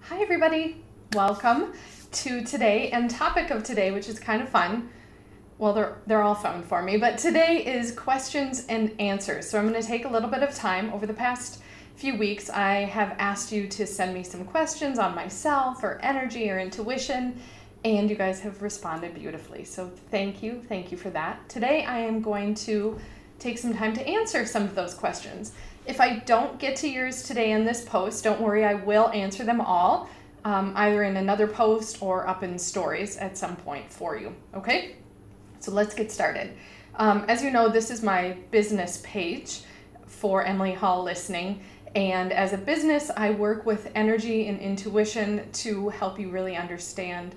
Hi everybody, welcome to today and topic of today, which is kind of fun. Well, they're all fun for me, but today is questions and answers. So I'm going to take a little bit of time. Over the past few weeks, I have asked you to send me some questions on myself or energy or intuition, and you guys have responded beautifully. So thank you for that. Today I am going to take some time to answer some of those questions. If I don't get to yours today in this post, don't worry, I will answer them all, either in another post or up in stories at some point for you, okay? So let's get started. As you know, this is my business page for Emily Hall Listening, and as a business, I work with energy and intuition to help you really understand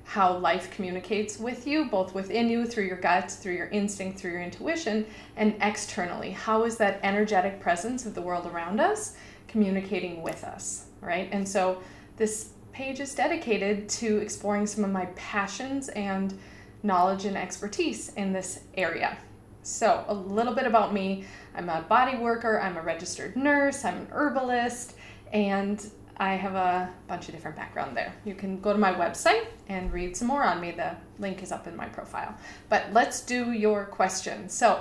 how life communicates with you, both within you, through your gut, through your instinct, through your intuition, and externally. How is that energetic presence of the world around us communicating with us, right? And so this page is dedicated to exploring some of my passions and knowledge and expertise in this area. So a little bit about me. I'm a body worker, I'm a registered nurse, I'm an herbalist, and I have a bunch of different background there. You can go to my website and read some more on me. The link is up in my profile. But let's do your questions. So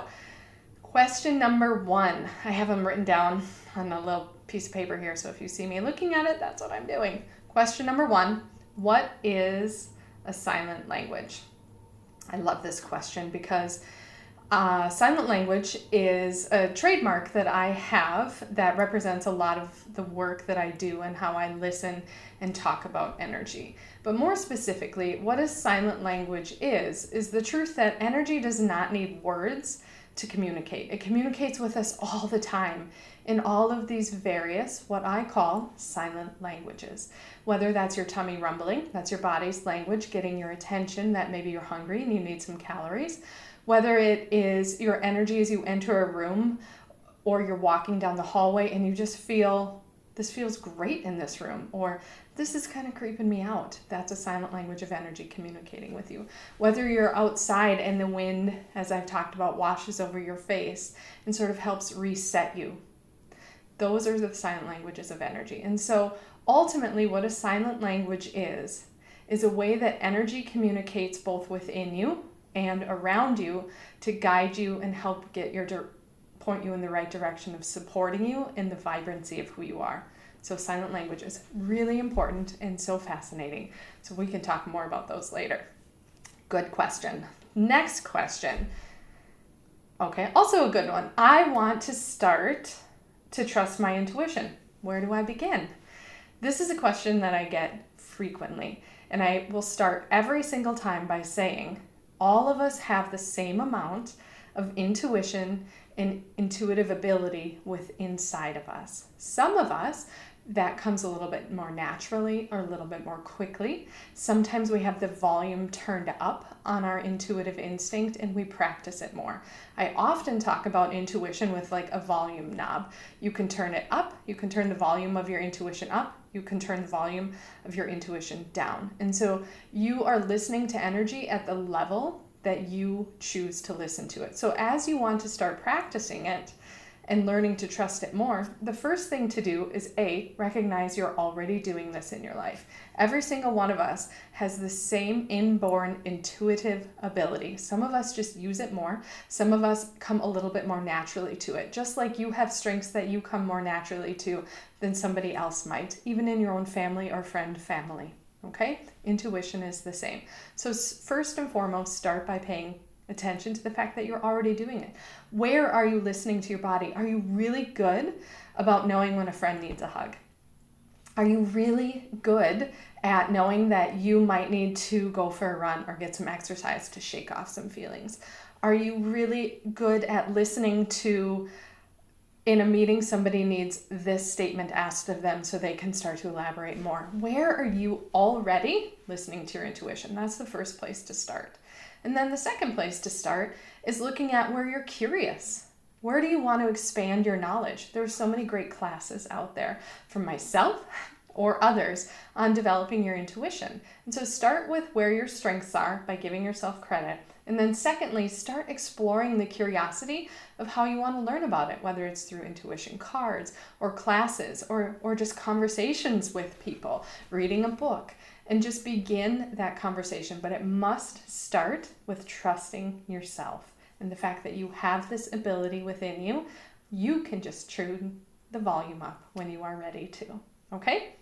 question number 1, I have them written down on a little piece of paper here. So if you see me looking at it, that's what I'm doing. Question number 1, what is a silent language? I love this question because silent language is a trademark that I have that represents a lot of the work that I do and how I listen and talk about energy. But more specifically, what a silent language is the truth that energy does not need words to communicate. It communicates with us all the time in all of these various, what I call silent languages. Whether that's your tummy rumbling, that's your body's language getting your attention, that maybe you're hungry and you need some calories. Whether it is your energy as you enter a room or you're walking down the hallway and you just feel, this feels great in this room, or this is kind of creeping me out. That's a silent language of energy communicating with you. Whether you're outside and the wind, as I've talked about, washes over your face and sort of helps reset you. Those are the silent languages of energy. And so ultimately what a silent language is a way that energy communicates both within you and around you to guide you and help point you in the right direction of supporting you in the vibrancy of who you are. So silent language is really important and so fascinating. So we can talk more about those later. Good question. Next question. Okay, also a good one. I want to start to trust my intuition. Where do I begin? This is a question that I get frequently, and I will start every single time by saying, all of us have the same amount of intuition and intuitive ability inside of us. Some of us, that comes a little bit more naturally or a little bit more quickly. Sometimes we have the volume turned up on our intuitive instinct and we practice it more. I often talk about intuition with like a volume knob. You can turn it up, you can turn the volume of your intuition up, you can turn the volume of your intuition down. And so you are listening to energy at the level that you choose to listen to it. So as you want to start practicing it and learning to trust it more, the first thing to do is recognize you're already doing this in your life. Every single one of us has the same inborn intuitive ability. Some of us just use it more. Some of us come a little bit more naturally to it. Just like you have strengths that you come more naturally to than somebody else might, even in your own family or friend family. Okay? Intuition is the same. So first and foremost, start by paying attention to the fact that you're already doing it. Where are you listening to your body? Are you really good about knowing when a friend needs a hug? Are you really good at knowing that you might need to go for a run or get some exercise to shake off some feelings? Are you really good at listening to, in a meeting, somebody needs this statement asked of them so they can start to elaborate more? Where are you already listening to your intuition? That's the first place to start. And then the second place to start is looking at where you're curious. Where do you want to expand your knowledge? There's so many great classes out there. For myself, or others on developing your intuition. And so start with where your strengths are by giving yourself credit. And then secondly, start exploring the curiosity of how you want to learn about it, whether it's through intuition cards or classes or just conversations with people, reading a book, and just begin that conversation. But it must start with trusting yourself and the fact that you have this ability within you. You can just tune the volume up when you are ready to. Okay?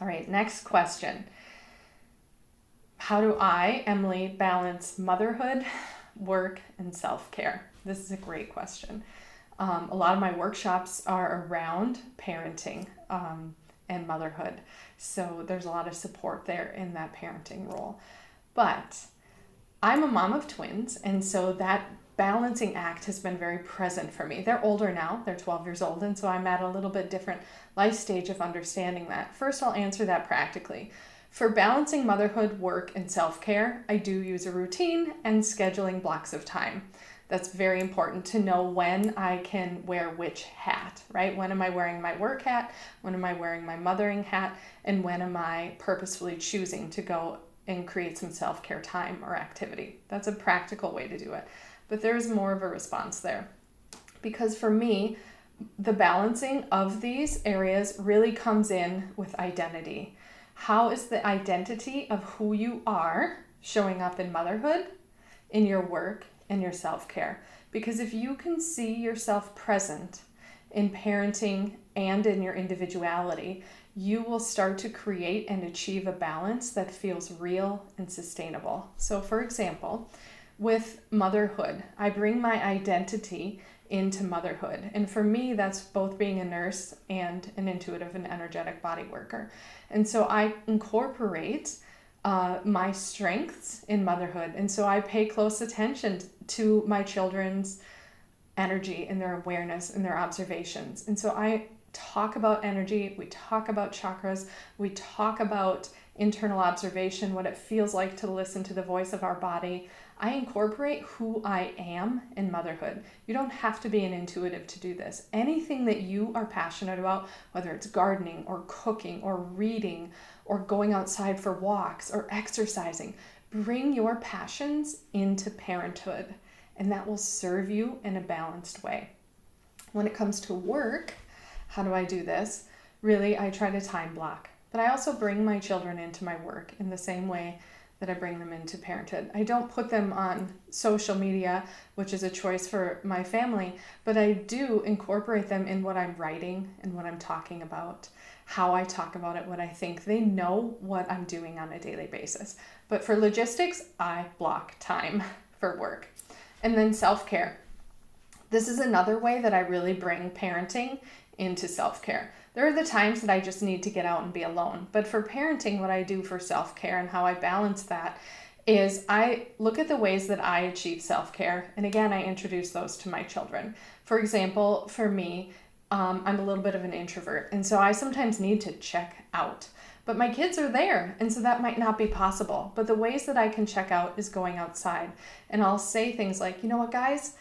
All right, next question. How do I, Emily, balance motherhood, work, and self-care? This is a great question. A lot of my workshops are around parenting and motherhood. So there's a lot of support there in that parenting role. But I'm a mom of twins, and so that balancing act has been very present for me. They're older now, they're 12 years old, and so I'm at a little bit different life stage of understanding that. First, I'll answer that practically. For balancing motherhood, work, and self-care, I do use a routine and scheduling blocks of time. That's very important to know when I can wear which hat, right? When am I wearing my work hat? When am I wearing my mothering hat? And when am I purposefully choosing to go and create some self-care time or activity? That's a practical way to do it. But there's more of a response there. Because for me, the balancing of these areas really comes in with identity. How is the identity of who you are showing up in motherhood, in your work, and your self-care? Because if you can see yourself present in parenting and in your individuality, you will start to create and achieve a balance that feels real and sustainable. So for example, with motherhood, I bring my identity into motherhood. And for me, that's both being a nurse and an intuitive and energetic body worker. And so I incorporate my strengths in motherhood. And so I pay close attention to my children's energy and their awareness and their observations. And so I talk about energy, we talk about chakras, we talk about internal observation, what it feels like to listen to the voice of our body. I incorporate who I am in motherhood. You don't have to be an intuitive to do this. Anything that you are passionate about, whether it's gardening or cooking or reading or going outside for walks or exercising, bring your passions into parenthood, and that will serve you in a balanced way. When it comes to work, how do I do this? Really, I try to time block, but I also bring my children into my work in the same way that I bring them into parenthood. I don't put them on social media, which is a choice for my family, but I do incorporate them in what I'm writing and what I'm talking about, how I talk about it, what I think. They know what I'm doing on a daily basis. But for logistics, I block time for work. And then self-care. This is another way that I really bring parenting into self-care. There are the times that I just need to get out and be alone. But for parenting, what I do for self-care and how I balance that is I look at the ways that I achieve self-care. And again, I introduce those to my children. For example, for me, I'm a little bit of an introvert. And so I sometimes need to check out. But my kids are there, and so that might not be possible. But the ways that I can check out is going outside. And I'll say things like, you know what, guys?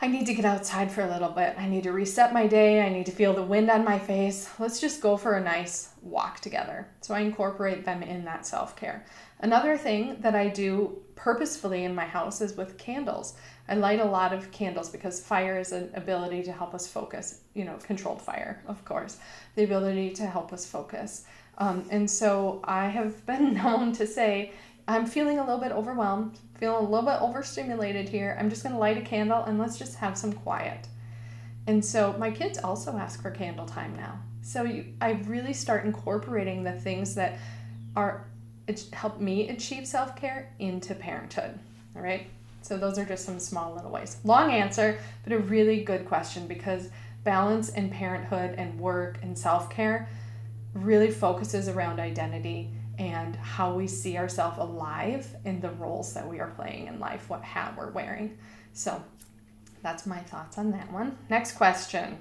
I need to get outside for a little bit. I need to reset my day. I need to feel the wind on my face. Let's just go for a nice walk together. So I incorporate them in that self-care. Another thing that I do purposefully in my house is with candles. I light a lot of candles because fire is an ability to help us focus, controlled fire, of course, the ability to help us focus. And so I have been known to say, I'm feeling a little bit overwhelmed, feeling a little bit overstimulated here. I'm just going to light a candle and let's just have some quiet. And so my kids also ask for candle time now. So I really start incorporating the things that help me achieve self-care into parenthood. All right. So those are just some small little ways. Long answer, but a really good question, because balance in parenthood and work and self-care really focuses around identity and how we see ourselves alive in the roles that we are playing in life, what hat we're wearing. So that's my thoughts on that one. Next question.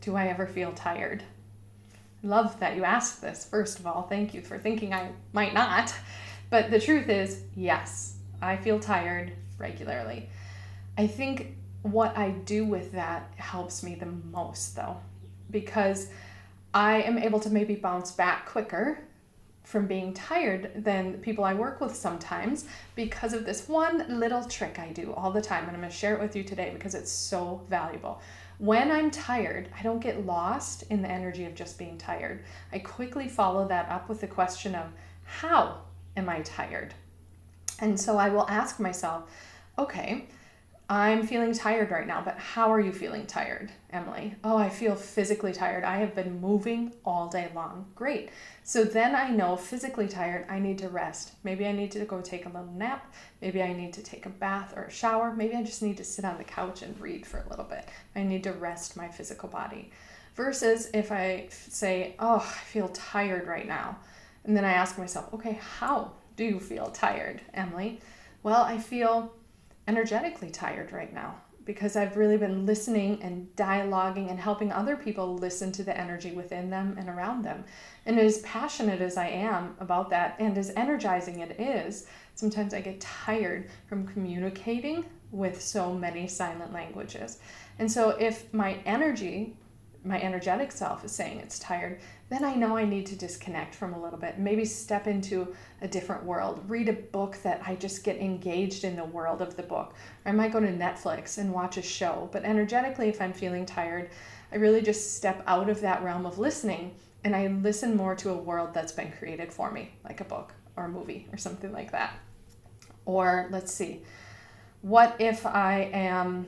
Do I ever feel tired? I love that you asked this, first of all. Thank you for thinking I might not. But the truth is, yes, I feel tired regularly. I think what I do with that helps me the most, though, because I am able to maybe bounce back quicker from being tired than people I work with sometimes because of this one little trick I do all the time. And I'm going to share it with you today because it's so valuable. When I'm tired, I don't get lost in the energy of just being tired. I quickly follow that up with the question of, how am I tired? And so I will ask myself, okay, I'm feeling tired right now, but how are you feeling tired, Emily? Oh, I feel physically tired. I have been moving all day long. Great. So then I know physically tired, I need to rest. Maybe I need to go take a little nap. Maybe I need to take a bath or a shower. Maybe I just need to sit on the couch and read for a little bit. I need to rest my physical body. Versus if I say, oh, I feel tired right now. And then I ask myself, okay, how do you feel tired, Emily? Well, I feel energetically tired right now because I've really been listening and dialoguing and helping other people listen to the energy within them and around them. And as passionate as I am about that and as energizing it is, sometimes I get tired from communicating with so many silent languages. And so if my energetic self is saying it's tired, then I know I need to disconnect from a little bit, maybe step into a different world, read a book that I just get engaged in the world of the book. Or I might go to Netflix and watch a show, but energetically, if I'm feeling tired, I really just step out of that realm of listening and I listen more to a world that's been created for me, like a book or a movie or something like that. Or let's see, what if I am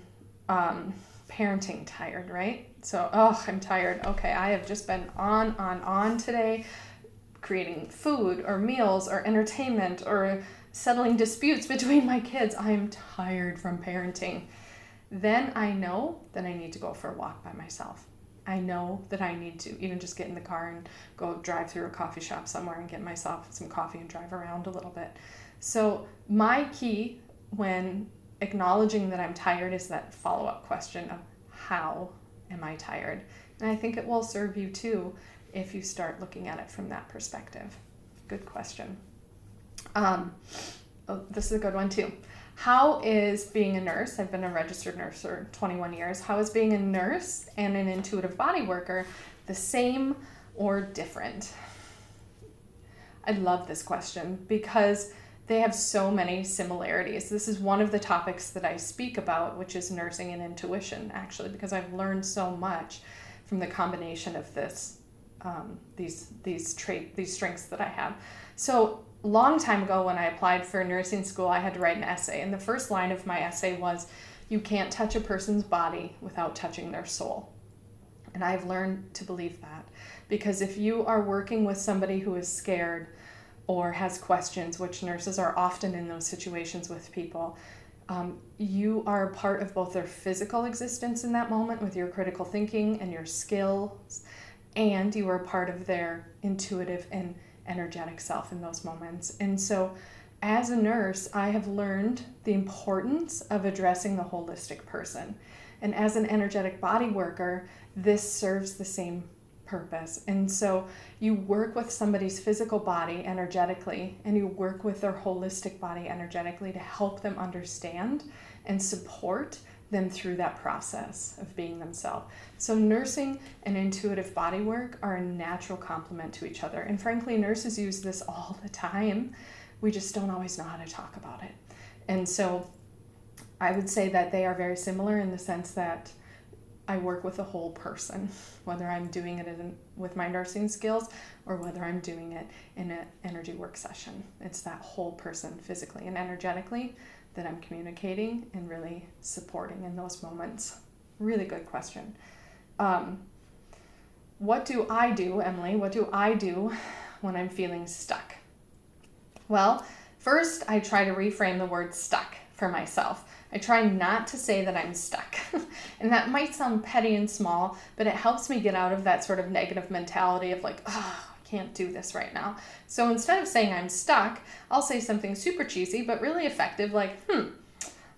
parenting tired, right? So, I'm tired. Okay, I have just been on today, creating food or meals or entertainment or settling disputes between my kids. I'm tired from parenting. Then I know that I need to go for a walk by myself. I know that I need to even just get in the car and go drive through a coffee shop somewhere and get myself some coffee and drive around a little bit. So my key when acknowledging that I'm tired is that follow-up question of, how am I tired? And I think it will serve you too if you start looking at it from that perspective. Good question. This is a good one too. How is being a nurse, I've been a registered nurse for 21 years, how is being a nurse and an intuitive body worker the same or different? I love this question because they have so many similarities. This is one of the topics that I speak about, which is nursing and intuition, actually, because I've learned so much from the combination of these strengths that I have. So long time ago when I applied for nursing school, I had to write an essay. And the first line of my essay was, you can't touch a person's body without touching their soul. And I've learned to believe that. Because if you are working with somebody who is scared or has questions, which nurses are often in those situations with people, you are a part of both their physical existence in that moment with your critical thinking and your skills, and you are a part of their intuitive and energetic self in those moments. And so as a nurse, I have learned the importance of addressing the holistic person. And as an energetic body worker, this serves the same purpose. And so you work with somebody's physical body energetically, and you work with their holistic body energetically to help them understand and support them through that process of being themselves. So nursing and intuitive body work are a natural complement to each other. And frankly, nurses use this all the time. We just don't always know how to talk about it. And so I would say that they are very similar in the sense that I work with a whole person, whether I'm doing it with my nursing skills or whether I'm doing it in an energy work session. It's that whole person physically and energetically that I'm communicating and really supporting in those moments. Really good question. What do I do, Emily? What do I do when I'm feeling stuck? Well, first I try to reframe the word stuck for myself. I try not to say that I'm stuck. And that might sound petty and small, but it helps me get out of that sort of negative mentality of like, I can't do this right now. So instead of saying I'm stuck, I'll say something super cheesy, but really effective, like,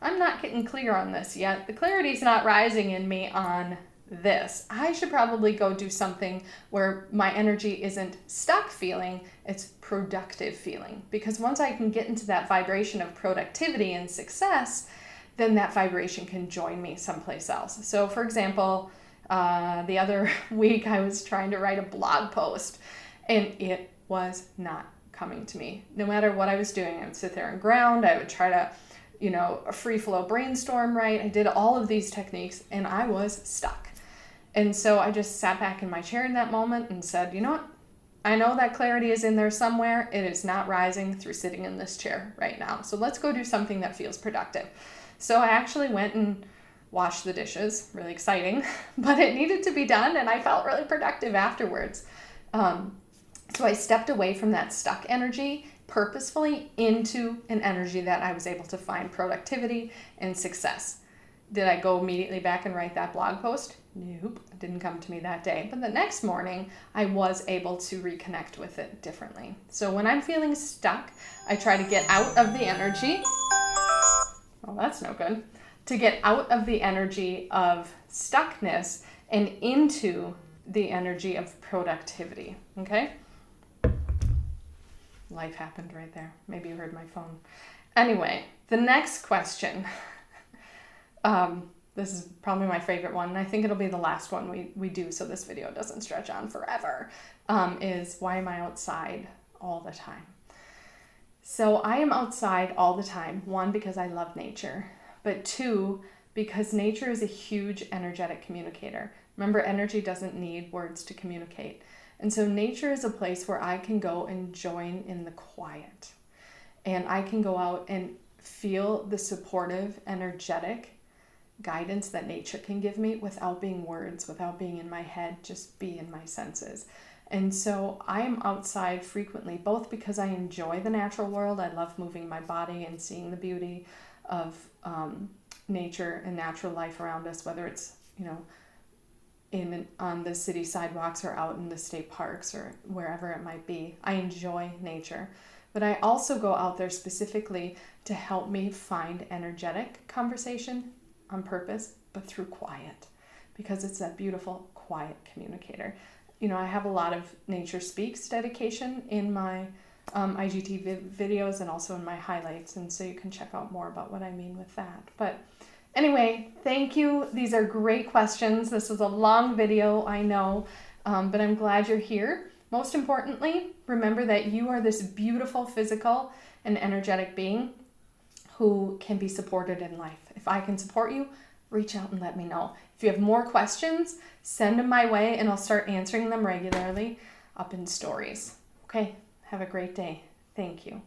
I'm not getting clear on this yet. The clarity's not rising in me on this. I should probably go do something where my energy isn't stuck feeling, it's productive feeling. Because once I can get into that vibration of productivity and success, then that vibration can join me someplace else. So for example, The other week I was trying to write a blog post and it was not coming to me. No matter what I was doing, I would sit there and ground. I would try to, a free flow brainstorm, right? I did all of these techniques and I was stuck. And so I just sat back in my chair in that moment and said, you know what? I know that clarity is in there somewhere. It is not rising through sitting in this chair right now. So let's go do something that feels productive. So I actually went and washed the dishes, really exciting, but it needed to be done and I felt really productive afterwards. So I stepped away from that stuck energy purposefully into an energy that I was able to find productivity and success. Did I go immediately back and write that blog post? Nope, it didn't come to me that day. But the next morning, I was able to reconnect with it differently. So when I'm feeling stuck, I try to get out of the energy. Well, that's no good. To get out of the energy of stuckness and into the energy of productivity, okay? Life happened right there. Maybe you heard my phone. Anyway, the next question. This is probably my favorite one, and I think it'll be the last one we do so this video doesn't stretch on forever, is why am I outside all the time? So I am outside all the time, one, because I love nature, but two, because nature is a huge energetic communicator. Remember, energy doesn't need words to communicate. And so nature is a place where I can go and join in the quiet. And I can go out and feel the supportive, energetic guidance that nature can give me without being words, without being in my head, just be in my senses. And so I am outside frequently, both because I enjoy the natural world. I love moving my body and seeing the beauty of nature and natural life around us, whether it's, on the city sidewalks or out in the state parks or wherever it might be. I enjoy nature, but I also go out there specifically to help me find energetic conversation on purpose, but through quiet, because it's that beautiful, quiet communicator. I have a lot of Nature Speaks dedication in my IGTV videos and also in my highlights, and so you can check out more about what I mean with that. But anyway, thank you. These are great questions. This was a long video, I know, but I'm glad you're here. Most importantly, remember that you are this beautiful physical and energetic being who can be supported in life. If I can support you, reach out and let me know. If you have more questions, send them my way and I'll start answering them regularly up in stories. Okay, have a great day. Thank you.